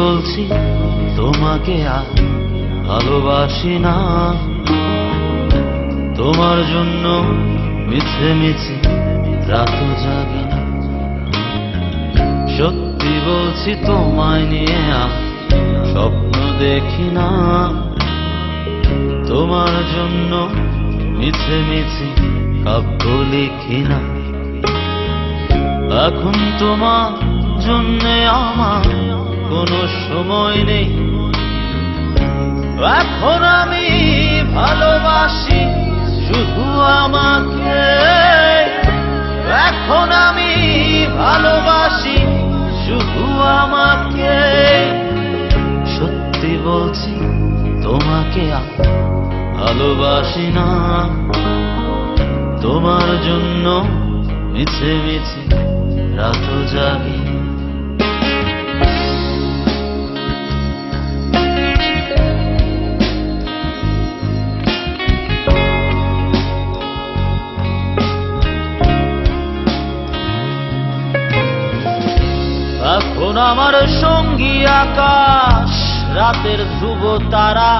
বলছি তোমাকে আর ভালোবাসি না, তোমার জন্য মিছে মিছে রাত জাগি না। সত্যি বলছি তোমায় নিয়ে আর স্বপ্ন দেখি না, তোমার জন্য মিছে মিছে কাব্য লিখি না। এখন তোমার জন্যে আমার কোনো সময় নেই, এখন আমি ভালোবাসি শুধু আমাকে, এখন আমি ভালোবাসি শুধু আমাকে। সত্যি বলছি তোমাকে আর ভালোবাসি না, তোমার জন্য মিছে মিছে রাত জাগি। এখন আমার সঙ্গী আকাশ, রাতের ধ্রুব তারা,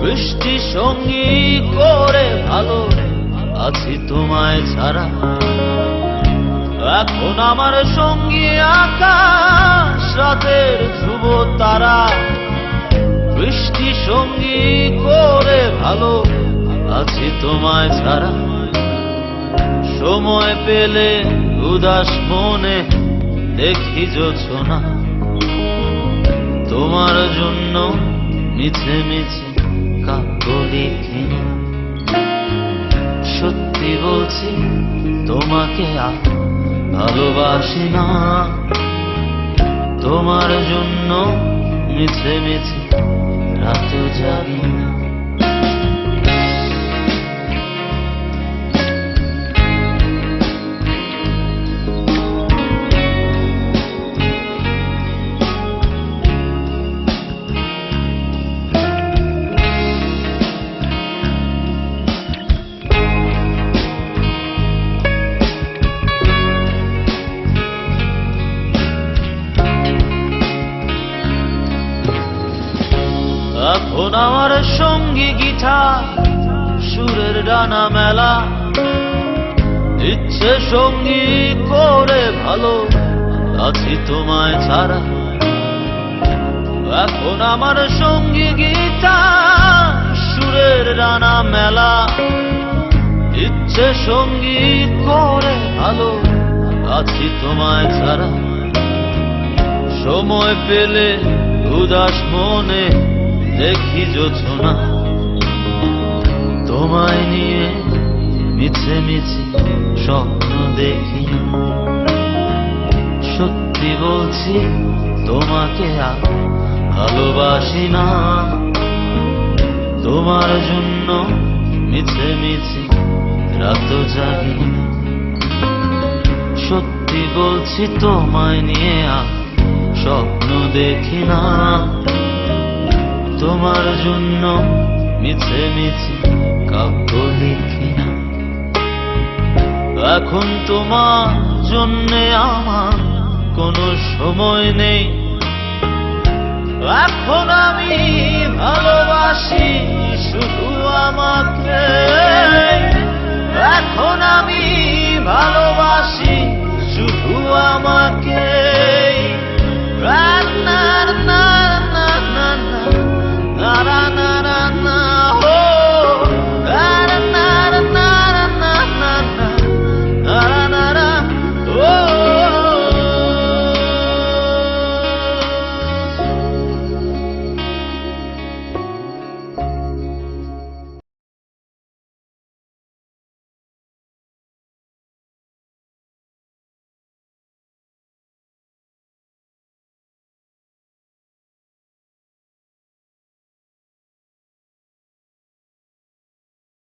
বৃষ্টি সঙ্গী করে ভালো আছি তোমায় ছাড়া। এখন আমার সঙ্গী আকাশ, রাতের ধ্রুব তারা, বৃষ্টি সঙ্গী করে ভালো আছি তোমায় ছাড়া। সময় পেলে উদাস মনে দেখি জোছনা, তোমার জন্য মিছে মিছে কাব্য লিখি না। সত্যি বলছি তোমাকে আর ভালোবাসি না, তোমার জন্য মিছে মিছে রাত জাগি না। এখন আমার সঙ্গী গিটার, সুরের ডানা মেলা, ইচ্ছে সঙ্গী করে ভালো আছি তোমায় ছাড়া। এখন আমার সঙ্গী গিটার, সুরের ডানা মেলা, ইচ্ছে সঙ্গী করে ভালো আছি তোমায় ছাড়া। সময় পেলে উদাস মনে দেখি জোছনা, তোমায় নিয়ে মিছে মিছে স্বপ্ন দেখি না। সত্যি বলছি তোমাকে আর ভালোবাসি না, তোমার জন্য মিছে মিছে রাত জাগি না। সত্যি বলছি তোমায় নিয়ে আর স্বপ্ন দেখি না, তোমার জন্য মিছে মিছে কাব্য লিখি না। এখন তোমার জন্যে আমার কোনো সময় নেই, এখন আমি ভালোবাসি শুধু আমাকে, এখন আমি ভালোবাসি শুধু আমাকে।